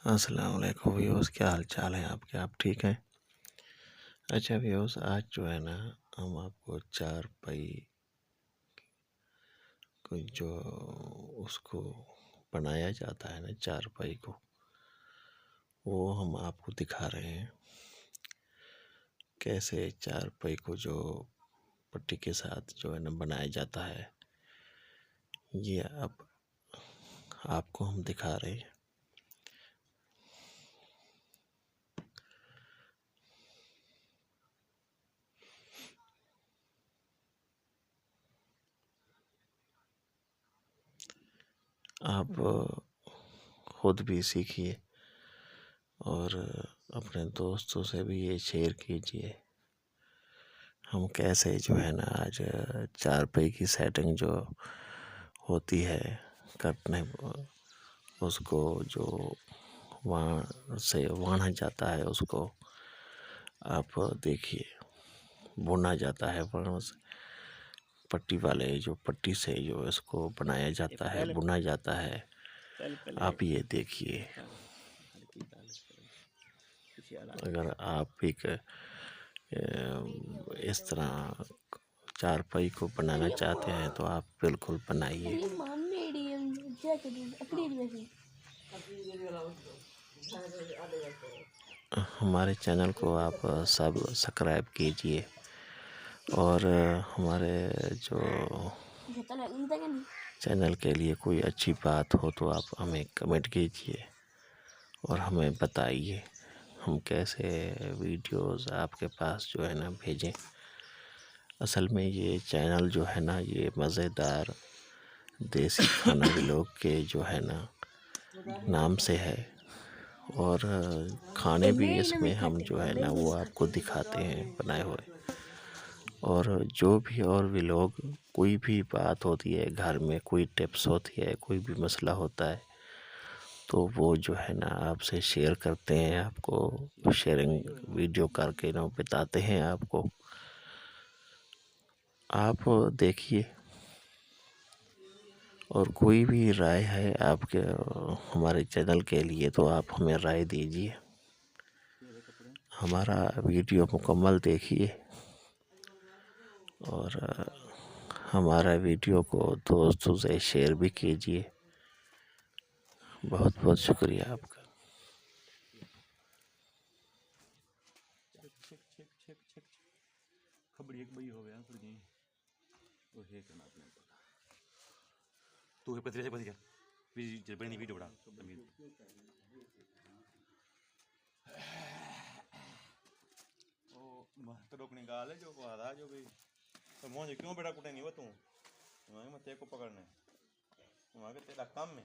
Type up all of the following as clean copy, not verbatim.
अस्सलाम वालेकुम व्यूअर्स, क्या हाल चाल है आपके? आप ठीक हैं? अच्छा व्यूअर्स, आज जो है ना, हम आपको चारपाई को जो उसको बनाया जाता है ना, चारपाई को, वो हम आपको दिखा रहे हैं। कैसे चारपाई को जो पट्टी के साथ जो है ना बनाया जाता है, ये अब आपको हम दिखा रहे हैं। आप खुद भी सीखिए और अपने दोस्तों से भी ये शेयर कीजिए। हम कैसे जो है ना आज चारपाई की सेटिंग जो होती है करने, उसको जो वहाँ से वाना जाता है, उसको आप देखिए, बुना जाता है वहाँ से पट्टी वाले जो पट्टी से जो इसको बनाया जाता है, बुना जाता है। आप ये देखिए, अगर आप भी इस तरह चारपाई को बनाना चाहते हैं तो आप बिल्कुल बनाइए। हमारे चैनल को आप सब सब्सक्राइब कीजिए और हमारे जो चैनल के लिए कोई अच्छी बात हो तो आप हमें कमेंट कीजिए और हमें बताइए हम कैसे वीडियोस आपके पास जो है ना भेजें। असल में ये चैनल जो है ना, ये मज़ेदार देसी खाना व्लॉग के जो है ना नाम से है, और खाने भी इसमें हम जो है ना वो आपको दिखाते हैं बनाए हुए। और जो भी और भी लोग, कोई भी बात होती है घर में, कोई टिप्स होती है, कोई भी मसला होता है, तो वो जो है ना आपसे शेयर करते हैं, आपको शेयरिंग वीडियो करके ना बताते हैं आपको। आप देखिए, और कोई भी राय है आपके हमारे चैनल के लिए तो आप हमें राय दीजिए। हमारा वीडियो मुकम्मल देखिए और हमारा वीडियो को दोस्तों से शेयर भी कीजिए। बहुत बहुत शुक्रिया आपका। खबड़ी एक बई हो गया फिर जी वो है करना अपने तू है पतरे से पतिया भी जब बनी वीडियो बड़ा अमीर ओ तो रोकने गाल है जो को आधा जो भी तो मुझे क्यों बेटा कुटे नहीं हो तू मैं तेरे को पकड़ने वहां के तेरा काम में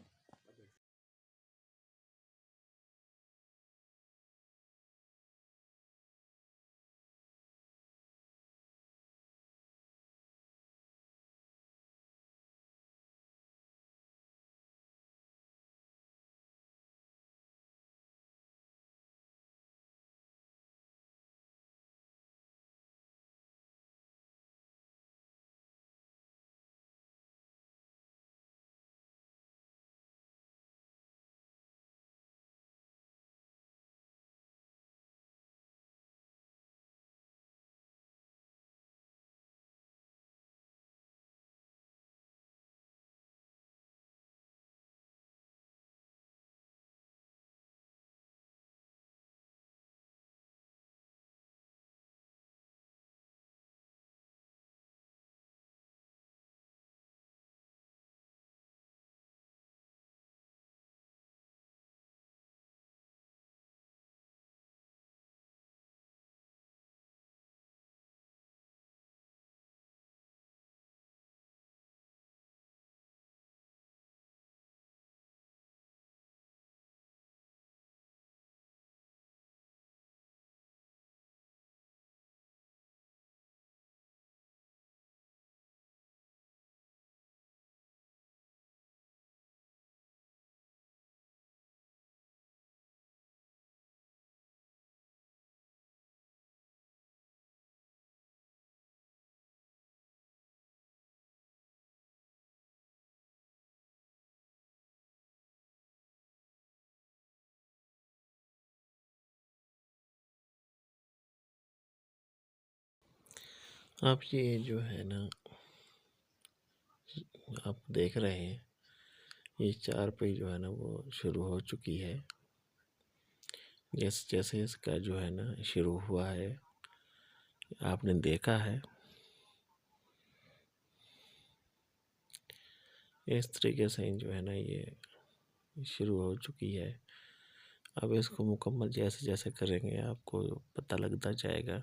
आप ये जो है ना, आप देख रहे हैं ये चारपाई जो है ना वो शुरू हो चुकी है। जैसे जैसे इसका जो है ना शुरू हुआ है, आपने देखा है इस तरीके से जो है ना ये शुरू हो चुकी है। अब इसको मुकम्मल जैसे जैसे करेंगे आपको पता लगता जाएगा।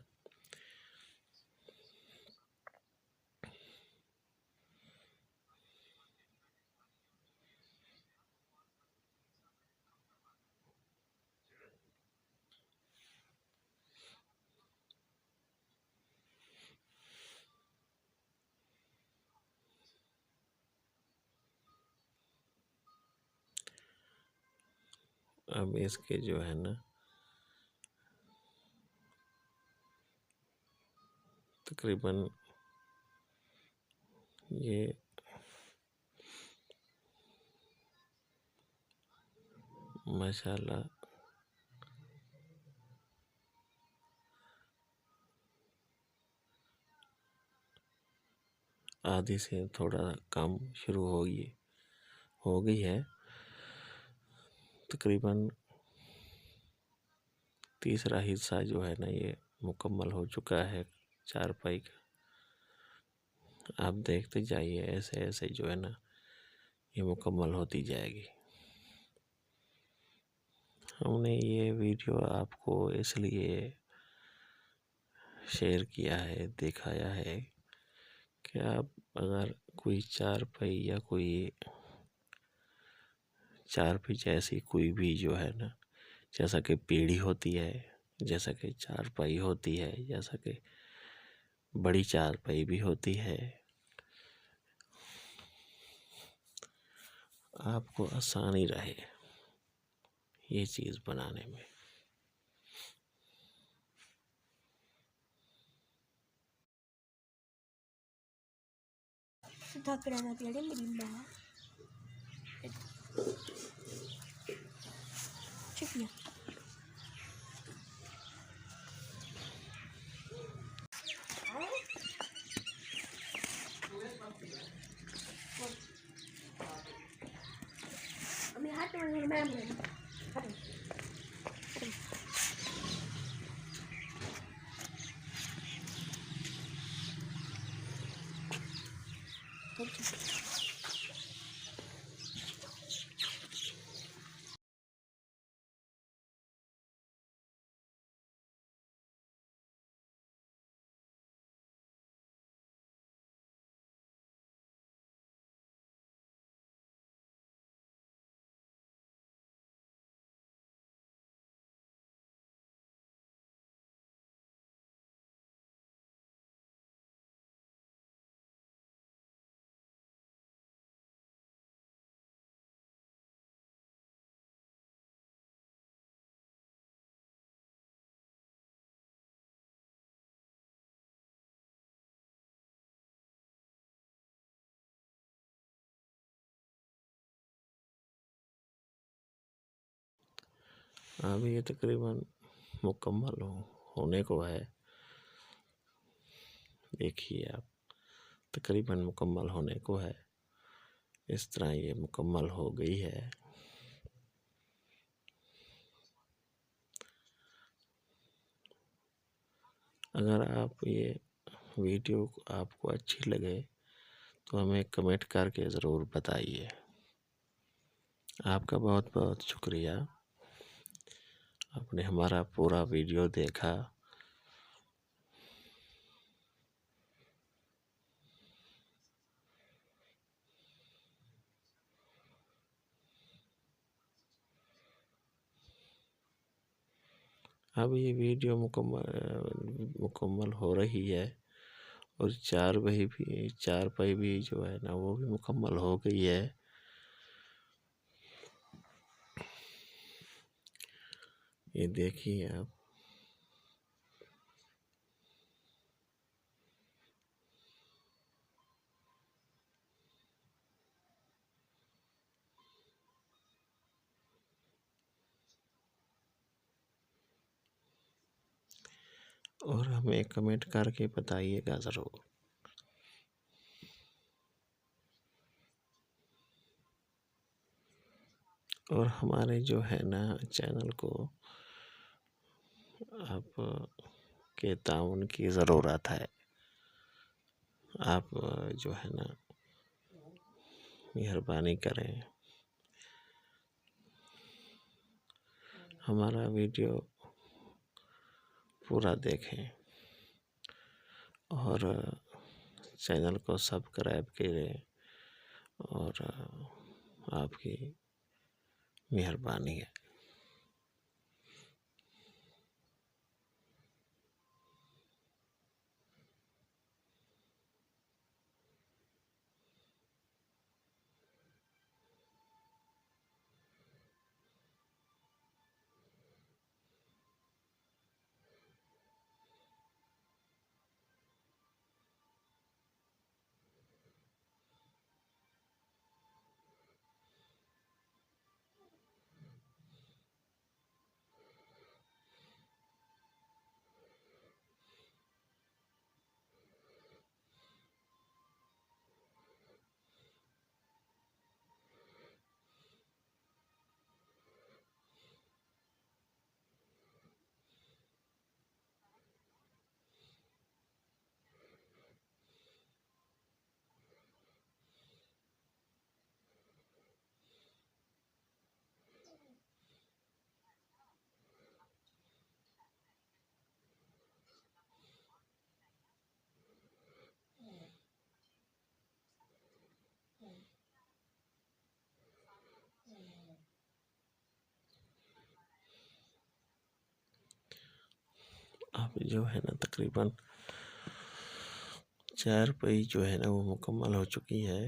अब इसके जो है ना तकरीबन ये माशाल्लाह आधी से थोड़ा कम शुरू हो गई है। तकरीबन तीसरा हिस्सा जो है ना ये मुकम्मल हो चुका है चारपाई का। आप देखते जाइए ऐसे ऐसे जो है ना ये मुकम्मल होती जाएगी। हमने ये वीडियो आपको इसलिए शेयर किया है, दिखाया है कि आप अगर कोई चारपाई या कोई चारपाई जैसी कोई भी जो है ना, जैसा कि पीढ़ी होती है, जैसा कि चारपाई होती है, जैसा कि बड़ी चारपाई भी होती है, आपको आसानी रहे ये चीज़ बनाने में। Takırana diyelim mi ben? Çıkmıyor. Ama hatta ben beğenmedim. Hadi. Hadi. Hadi. अब ये तकरीबन मुकम्मल होने को है। देखिए आप, तकरीबन मुकम्मल होने को है। इस तरह ये मुकम्मल हो गई है। अगर आप ये वीडियो आपको अच्छी लगे तो हमें कमेंट करके ज़रूर बताइए। आपका बहुत बहुत शुक्रिया, आपने हमारा पूरा वीडियो देखा। अब ये वीडियो मुकम्मल हो रही है और चारपाई भी जो है ना वो भी मुकम्मल हो गई है। ये देखिए आप, और हमें कमेंट करके बताइएगा ज़रूर। और हमारे जो है ना चैनल को आप के ताउन की ज़रूरत है। आप जो है ना मेहरबानी करें, हमारा वीडियो पूरा देखें और चैनल को सब्सक्राइब करें और आपकी मेहरबानी है। अब जो है ना तकरीबन 4 पेज जो है ना वो मुकम्मल हो चुकी है।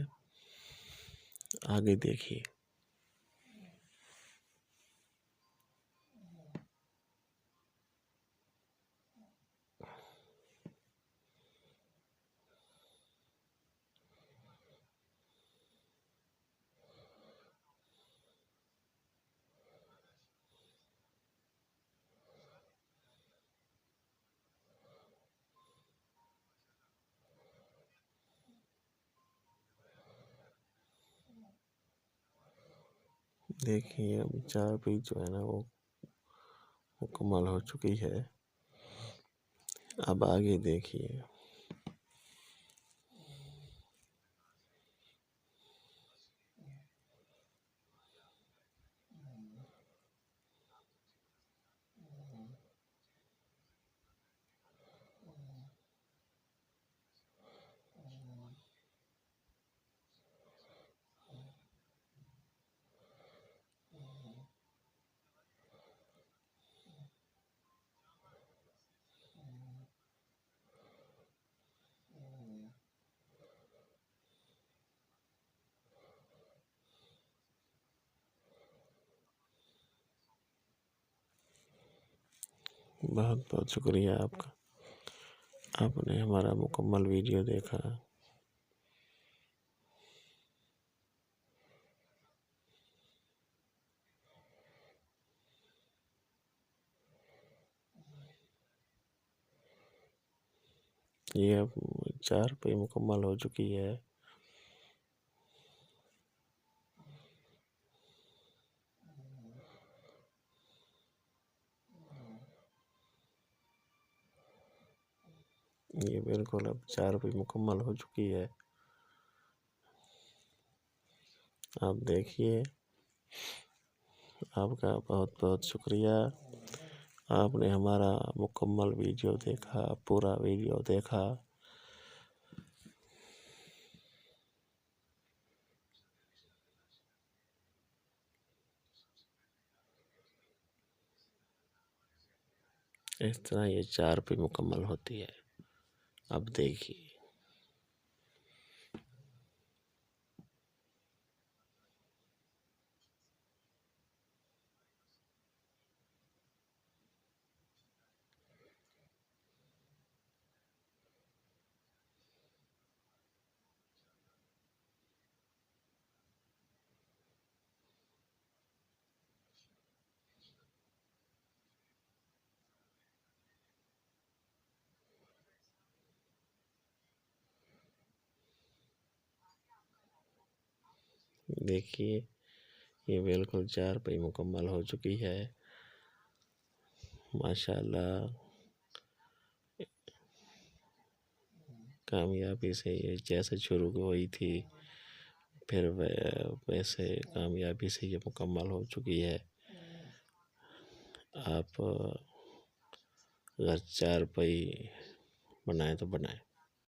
आगे देखिए। देखिए अब 4 पेज जो है ना वो मुकम्मल हो चुकी है। अब आगे देखिए। बहुत बहुत शुक्रिया आपका, आपने हमारा मुकम्मल वीडियो देखा। ये अब 4 पेज मुकम्मल हो चुकी है। ये बिल्कुल अब 4 पेज मुकम्मल हो चुकी है। आप देखिए। आपका बहुत बहुत शुक्रिया, आपने हमारा मुकम्मल वीडियो देखा, पूरा वीडियो देखा। इस तरह ये 4 पेज मुकम्मल होती है। अब देखिए। देखिए ये बिल्कुल 4 पाई मुकम्मल हो चुकी है माशाल्लाह। कामयाबी से ये जैसे शुरू हुई थी फिर वैसे कामयाबी से ये मुकम्मल हो चुकी है। आप अगर 4 पाई बनाए तो बनाए।